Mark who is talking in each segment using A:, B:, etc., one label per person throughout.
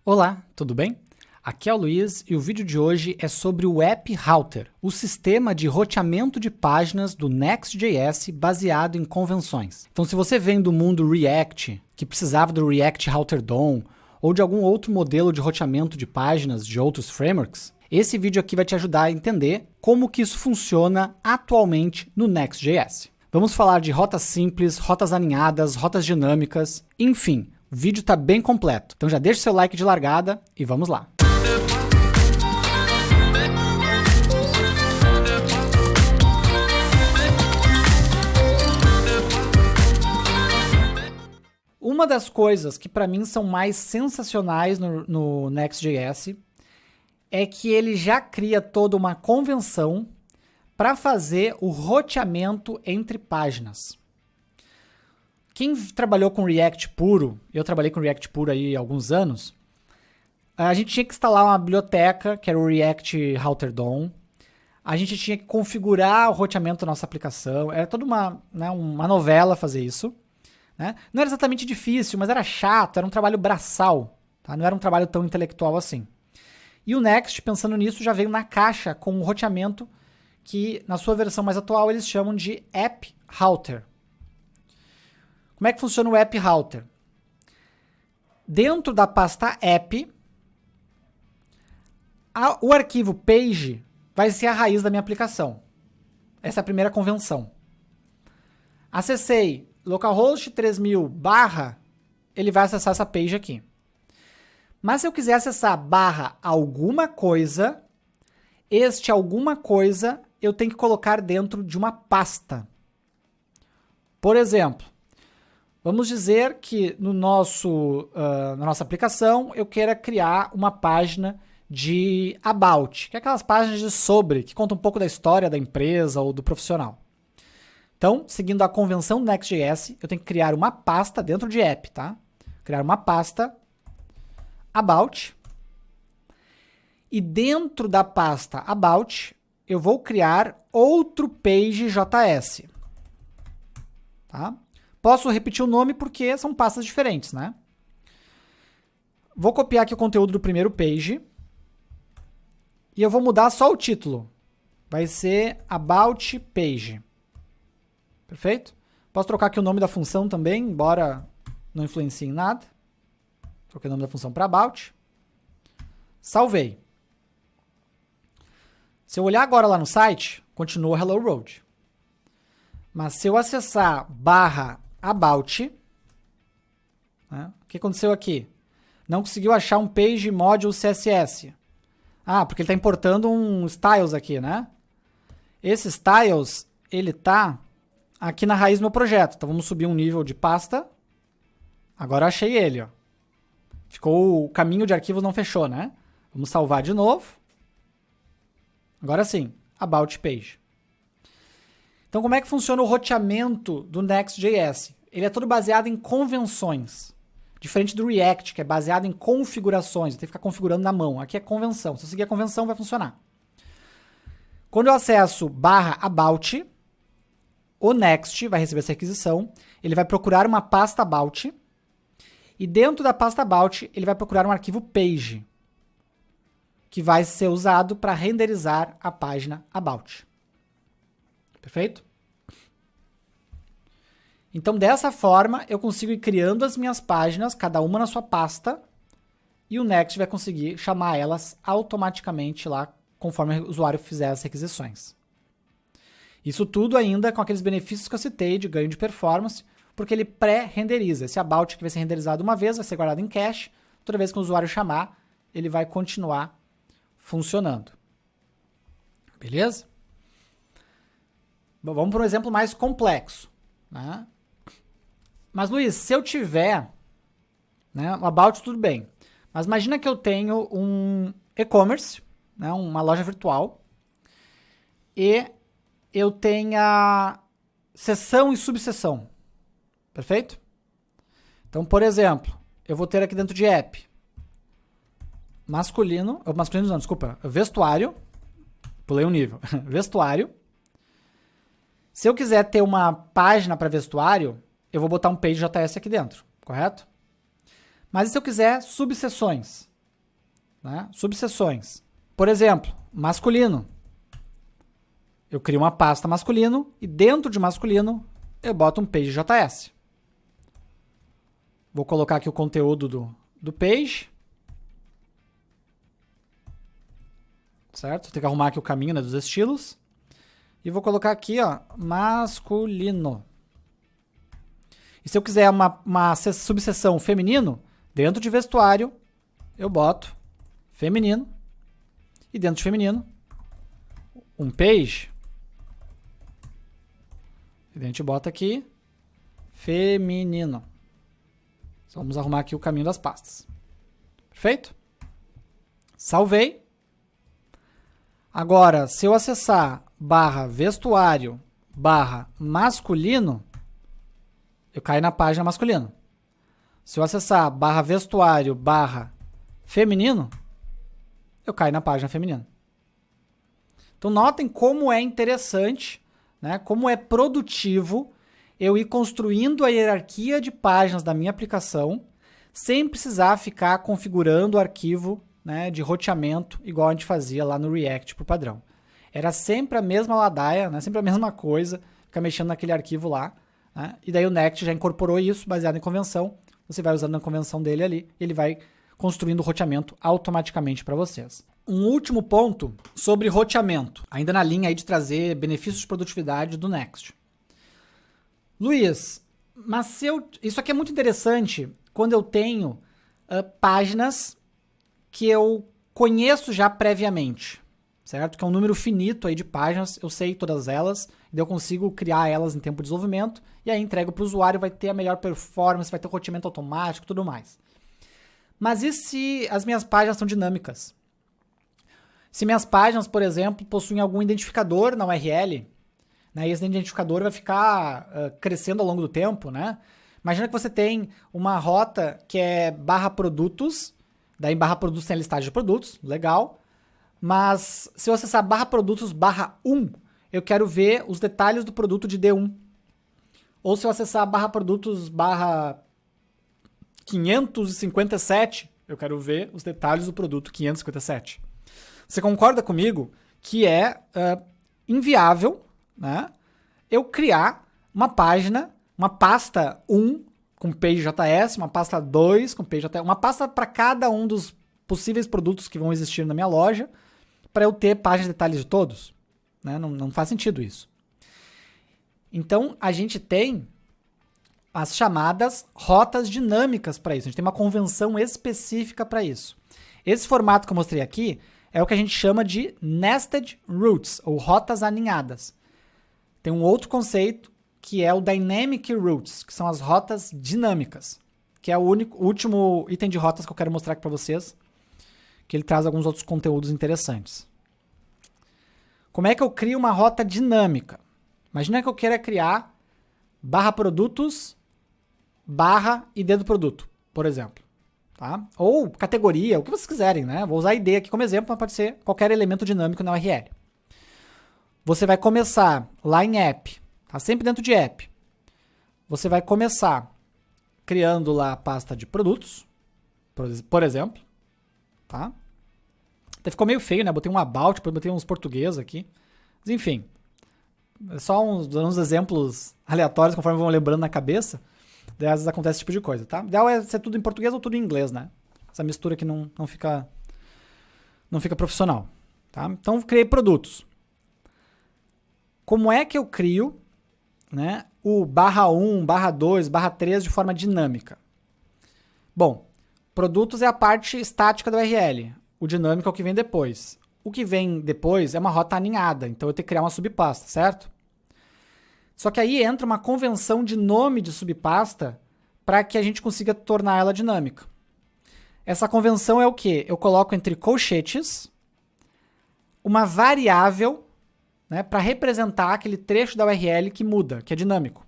A: Olá, tudo bem? Aqui é o Luiz e o vídeo de hoje é sobre o App Router, o sistema de roteamento de páginas do Next.js baseado em convenções. Então, se você vem do mundo React, que precisava do React Router DOM, ou de algum outro modelo de roteamento de páginas de outros frameworks, esse vídeo aqui vai te ajudar a entender como que isso funciona atualmente no Next.js. Vamos falar de rotas simples, rotas alinhadas, rotas dinâmicas, enfim. O vídeo está bem completo, então já deixa o seu like de largada e vamos lá. Uma das coisas que para mim são mais sensacionais no Next.js é que ele já cria toda uma convenção para fazer o roteamento entre páginas. Quem trabalhou com React puro, eu trabalhei com React puro aí há alguns anos, a gente tinha que instalar uma biblioteca, que era o React Router DOM, a gente tinha que configurar o roteamento da nossa aplicação, era toda uma novela fazer isso. Né? Não era exatamente difícil, mas era chato, era um trabalho braçal, tá? Não era um trabalho tão intelectual assim. E o Next, pensando nisso, já veio na caixa com um roteamento que, na sua versão mais atual, eles chamam de App Router. Como é que funciona o App Router? Dentro da pasta App, o arquivo Page vai ser a raiz da minha aplicação. Essa é a primeira convenção. Acessei localhost 3000 /, ele vai acessar essa page aqui. Mas se eu quiser acessar / alguma coisa, este alguma coisa eu tenho que colocar dentro de uma pasta. Por exemplo, vamos dizer que na nossa aplicação eu queira criar uma página de about, que é aquelas páginas de sobre, que contam um pouco da história da empresa ou do profissional. Então, seguindo a convenção do Next.js, eu tenho que criar uma pasta dentro de app, tá? Criar uma pasta about. E dentro da pasta about, eu vou criar outro page.js. Tá? Posso repetir o nome porque são pastas diferentes, né? Vou copiar aqui o conteúdo do primeiro page. E eu vou mudar só o título. Vai ser about page. Perfeito? Posso trocar aqui o nome da função também, embora não influencie em nada. Troquei o nome da função para about. Salvei. Se eu olhar agora lá no site, continua Hello World. Mas se eu acessar /about, né, o que aconteceu aqui? Não conseguiu achar um page module CSS. Ah, porque ele está importando um styles aqui, né? Esse styles, ele está aqui na raiz do meu projeto. Então vamos subir um nível de pasta. Agora achei ele, ó. Ficou, o caminho de arquivos não fechou, né? Vamos salvar de novo. Agora sim, about page. Então como é que funciona o roteamento do Next.js? Ele é todo baseado em convenções. Diferente do React, que é baseado em configurações. Tem que ficar configurando na mão. Aqui é convenção. Se eu seguir a convenção, vai funcionar. Quando eu acesso /about, o Next vai receber essa requisição, ele vai procurar uma pasta about, e dentro da pasta about, ele vai procurar um arquivo page, que vai ser usado para renderizar a página about. Perfeito? Então, dessa forma, eu consigo ir criando as minhas páginas, cada uma na sua pasta, e o Next vai conseguir chamar elas automaticamente lá, conforme o usuário fizer as requisições. Isso tudo ainda com aqueles benefícios que eu citei de ganho de performance, porque ele pré-renderiza. Esse about que vai ser renderizado uma vez, vai ser guardado em cache, toda vez que o usuário chamar, ele vai continuar funcionando. Beleza? Bom, vamos para um exemplo mais complexo. Né? Mas, Luiz, se eu tiver, né, o about tudo bem, mas imagina que eu tenho um e-commerce, né, uma loja virtual, e eu tenha seção e subseção. Perfeito? Então, por exemplo, eu vou ter aqui dentro de app vestuário, pulei um nível, vestuário. Se eu quiser ter uma página para vestuário, eu vou botar um page.js aqui dentro, correto? Mas e se eu quiser subseções? né? Subseções. Por exemplo, masculino. Eu crio uma pasta masculino e dentro de masculino eu boto um page.js. Vou colocar aqui o conteúdo do page. Certo? Tem que arrumar aqui o caminho, né, dos estilos. E vou colocar aqui, ó, masculino. E se eu quiser uma subseção feminino, dentro de vestuário, eu boto feminino. E dentro de feminino, um page. E a gente bota aqui feminino. Então, vamos arrumar aqui o caminho das pastas. Perfeito? Salvei. Agora, se eu acessar /vestuário /masculino, eu caio na página masculino. Se eu acessar /vestuário /feminino, eu caio na página feminina. Então, notem como é interessante, né, como é produtivo eu ir construindo a hierarquia de páginas da minha aplicação sem precisar ficar configurando o arquivo, né, de roteamento igual a gente fazia lá no React por padrão. Era sempre a mesma ladaia, né, sempre a mesma coisa, ficar mexendo naquele arquivo lá, né, e daí o Next já incorporou isso baseado em convenção, você vai usando a convenção dele ali, e ele vai construindo o roteamento automaticamente para vocês. Um último ponto sobre roteamento, ainda na linha aí de trazer benefícios de produtividade do Next. Luiz, mas isso aqui é muito interessante quando eu tenho páginas que eu conheço já previamente, certo? Que é um número finito aí de páginas, eu sei todas elas, e eu consigo criar elas em tempo de desenvolvimento, e aí entrego para o usuário, vai ter a melhor performance, vai ter o roteamento automático, tudo mais. Mas e se as minhas páginas são dinâmicas? Se minhas páginas, por exemplo, possuem algum identificador na URL, né, e esse identificador vai ficar crescendo ao longo do tempo, né? Imagina que você tem uma rota que é /produtos, daí em /produtos tem a listagem de produtos, legal, mas se eu acessar /produtos /1, eu quero ver os detalhes do produto de D1. Ou se eu acessar /produtos /557, eu quero ver os detalhes do produto 557. Você concorda comigo que é inviável, né, eu criar uma página, uma pasta 1 com page.js, uma pasta 2 com page.js, uma pasta para cada um dos possíveis produtos que vão existir na minha loja, para eu ter páginas de detalhes de todos? Né? Não faz sentido isso. Então, a gente tem as chamadas rotas dinâmicas para isso. A gente tem uma convenção específica para isso. Esse formato que eu mostrei aqui é o que a gente chama de nested routes, ou rotas aninhadas. Tem um outro conceito que é o dynamic routes, que são as rotas dinâmicas, que é o último item de rotas que eu quero mostrar aqui para vocês, que ele traz alguns outros conteúdos interessantes. Como é que eu crio uma rota dinâmica? Imagina que eu queira criar /produtos /ID do produto, por exemplo. Tá? Ou categoria, o que vocês quiserem, né? Vou usar ID aqui como exemplo, mas pode ser qualquer elemento dinâmico na URL. Você vai começar lá em app, tá? Sempre dentro de app. Você vai começar criando lá a pasta de produtos, por exemplo, tá? Até ficou meio feio, né? Botei um about, depois botei uns portugueses aqui. Mas enfim, é só uns exemplos aleatórios conforme vão lembrando na cabeça. Daí às vezes acontece esse tipo de coisa, tá? O ideal é ser tudo em português ou tudo em inglês, né? Essa mistura que não fica profissional, tá? Então, criei produtos. Como é que eu crio, né, o /1, /2, /3 de forma dinâmica? Bom, produtos é a parte estática da URL. O dinâmico é o que vem depois. O que vem depois é uma rota aninhada, então eu tenho que criar uma subpasta, certo? Só que aí entra uma convenção de nome de subpasta para que a gente consiga tornar ela dinâmica. Essa convenção é o quê? Eu coloco entre colchetes uma variável, né, para representar aquele trecho da URL que muda, que é dinâmico.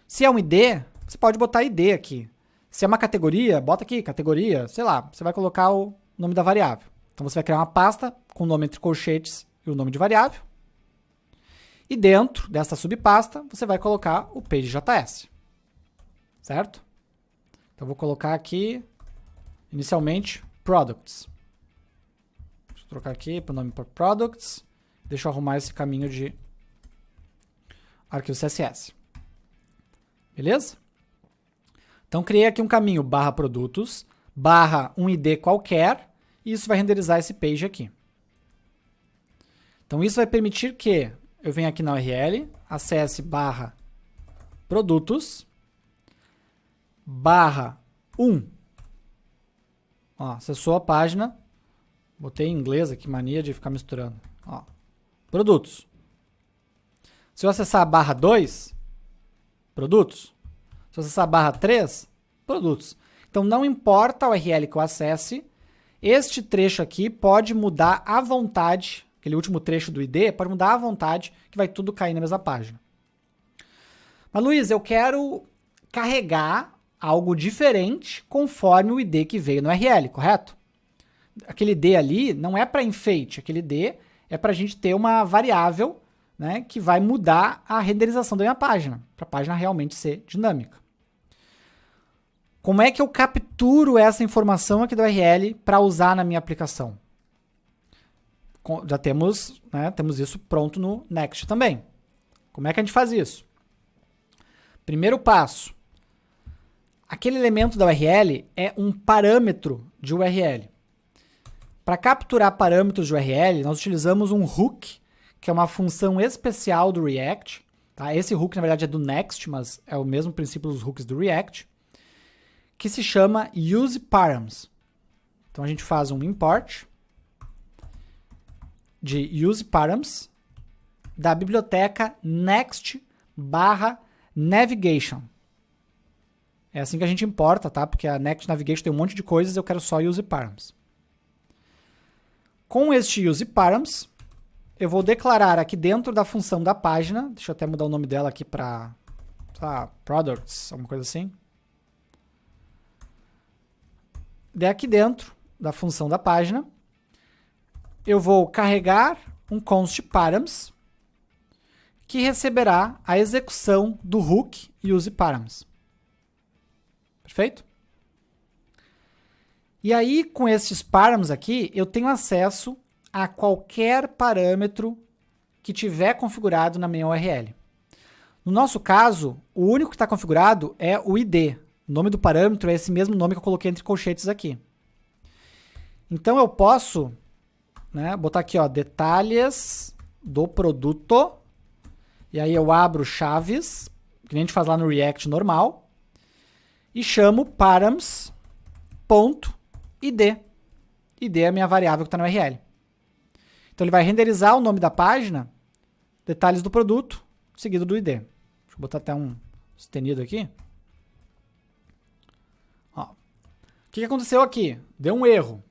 A: Se é um ID, você pode botar ID aqui. Se é uma categoria, bota aqui, categoria, sei lá, você vai colocar o nome da variável. Então você vai criar uma pasta com o nome entre colchetes e o nome de variável. E dentro dessa subpasta, você vai colocar o page.js. Certo? Então eu vou colocar aqui, inicialmente, products. Vou trocar aqui para o nome por products. Deixa eu arrumar esse caminho de arquivo CSS. Beleza? Então, criei aqui um caminho barra produtos, barra um ID qualquer, e isso vai renderizar esse page aqui. Então, isso vai permitir que eu venha aqui na URL, acesse barra produtos, barra 1. Ó, acessou a página. Botei em inglês aqui, mania de ficar misturando. Ó, produtos. Se eu acessar a barra 2, produtos. Se eu acessar a barra 3, produtos. Então, não importa a URL que eu acesse, este trecho aqui pode mudar à vontade, aquele último trecho do ID, pode mudar à vontade, que vai tudo cair na mesma página. Mas, Luiz, eu quero carregar algo diferente conforme o ID que veio no URL, correto? Aquele ID ali não é para enfeite, aquele ID é para a gente ter uma variável, né, que vai mudar a renderização da minha página, para a página realmente ser dinâmica. Como é que eu capturo essa informação aqui do URL para usar na minha aplicação? Já temos, né, temos isso pronto no Next também. Como é que a gente faz isso? Primeiro passo. Aquele elemento da URL é um parâmetro de URL. Para capturar parâmetros de URL, nós utilizamos um hook, que é uma função especial do React. Tá? Esse hook, na verdade, é do Next, mas é o mesmo princípio dos hooks do React, que se chama useParams. Então, a gente faz um import de useParams da biblioteca next/navigation. É assim que a gente importa, tá? Porque a Next Navigation tem um monte de coisas, eu quero só useParams. Com este useParams, eu vou declarar aqui dentro da função da página, deixa eu até mudar o nome dela aqui para products, alguma coisa assim. Aqui dentro da função da página, eu vou carregar um const params que receberá a execução do hook useParams. Perfeito? E aí, com esses params aqui, eu tenho acesso a qualquer parâmetro que tiver configurado na minha URL. No nosso caso, o único que está configurado é o ID. O nome do parâmetro é esse mesmo nome que eu coloquei entre colchetes aqui. Então, eu posso, né, botar aqui, ó, detalhes do produto. E aí eu abro chaves, que nem a gente faz lá no React normal. E chamo params.id. ID é a minha variável que está no URL. Então, ele vai renderizar o nome da página, detalhes do produto, seguido do ID. Deixa eu botar até um sustenido aqui. Ó. O que aconteceu aqui? Deu um erro.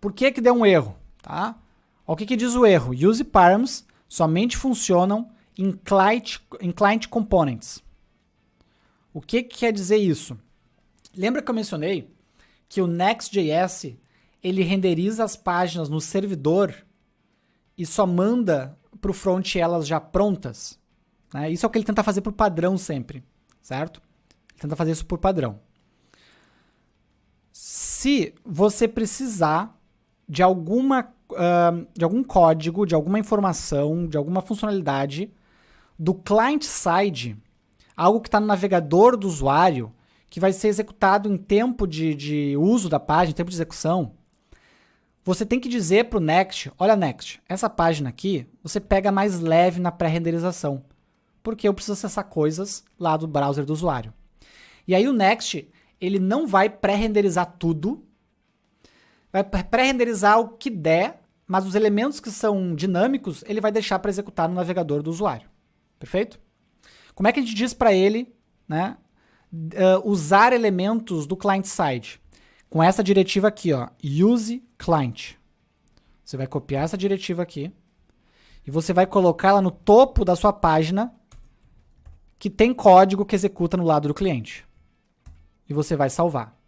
A: Por que deu um erro? Tá? Ó, o que diz o erro? useParams somente funcionam em client components. O que quer dizer isso? Lembra que eu mencionei que o Next.js ele renderiza as páginas no servidor e só manda para o front elas já prontas? Né? Isso é o que ele tenta fazer por padrão sempre, certo? Ele tenta fazer isso por padrão. Se você precisar de algum código, de alguma informação, de alguma funcionalidade do client-side, algo que está no navegador do usuário, que vai ser executado em tempo de uso da página, em tempo de execução, você tem que dizer para o Next, olha Next, essa página aqui, você pega mais leve na pré-renderização, porque eu preciso acessar coisas lá do browser do usuário. E aí o Next, ele não vai pré-renderizar tudo, vai pré-renderizar o que der, mas os elementos que são dinâmicos, ele vai deixar para executar no navegador do usuário. Perfeito? Como é que a gente diz para ele, né, usar elementos do client-side? Com essa diretiva aqui, ó, useClient. Você vai copiar essa diretiva aqui e você vai colocar ela no topo da sua página que tem código que executa no lado do cliente. E você vai salvar.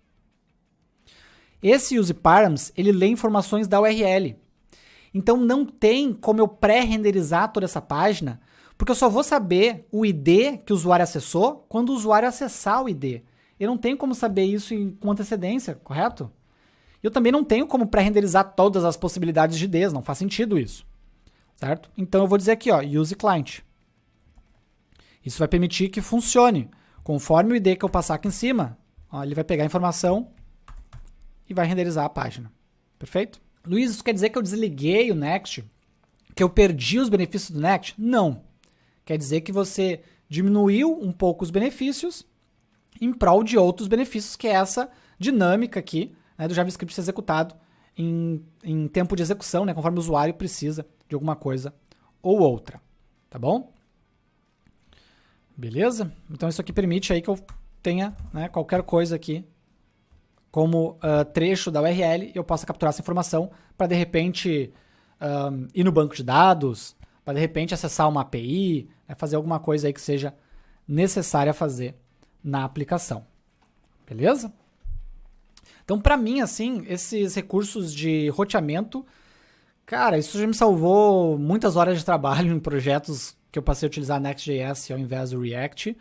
A: Esse useParams, ele lê informações da URL. Então não tem como eu pré-renderizar toda essa página, porque eu só vou saber o ID que o usuário acessou quando o usuário acessar o ID. Eu não tenho como saber isso com antecedência, correto? Eu também não tenho como pré-renderizar todas as possibilidades de IDs, não faz sentido isso, certo? Então eu vou dizer aqui, ó, use client. Isso vai permitir que funcione. Conforme o ID que eu passar aqui em cima, ó, ele vai pegar a informação e vai renderizar a página. Perfeito? Luiz, isso quer dizer que eu desliguei o Next? Que eu perdi os benefícios do Next? Não. Quer dizer que você diminuiu um pouco os benefícios em prol de outros benefícios, que é essa dinâmica aqui, né, do JavaScript ser executado em tempo de execução, né, conforme o usuário precisa de alguma coisa ou outra. Tá bom? Beleza? Então isso aqui permite aí que eu tenha, né, qualquer coisa aqui como trecho da URL e eu possa capturar essa informação para de repente ir no banco de dados, para de repente acessar uma API, né, fazer alguma coisa aí que seja necessária fazer na aplicação. Beleza? Então, para mim, assim, esses recursos de roteamento, cara, isso já me salvou muitas horas de trabalho em projetos que eu passei a utilizar Next.js ao invés do React.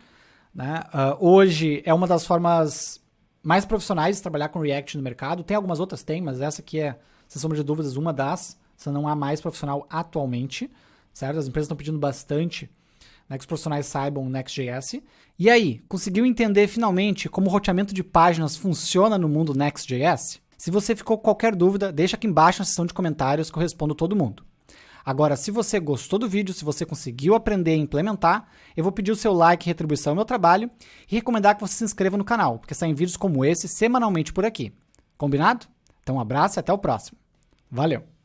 A: Né? Hoje é uma das formas mais profissionais de trabalhar com React no mercado. Tem algumas outras, mas essa aqui é, sem sombra de dúvidas, uma das, se não há mais profissional atualmente. Certo? As empresas estão pedindo bastante, né, que os profissionais saibam Next.js. E aí, conseguiu entender finalmente como o roteamento de páginas funciona no mundo Next.js? Se você ficou com qualquer dúvida, deixa aqui embaixo na seção de comentários que eu respondo todo mundo. Agora, se você gostou do vídeo, se você conseguiu aprender e implementar, eu vou pedir o seu like e retribuição ao meu trabalho e recomendar que você se inscreva no canal, porque saem vídeos como esse semanalmente por aqui. Combinado? Então um abraço e até o próximo. Valeu!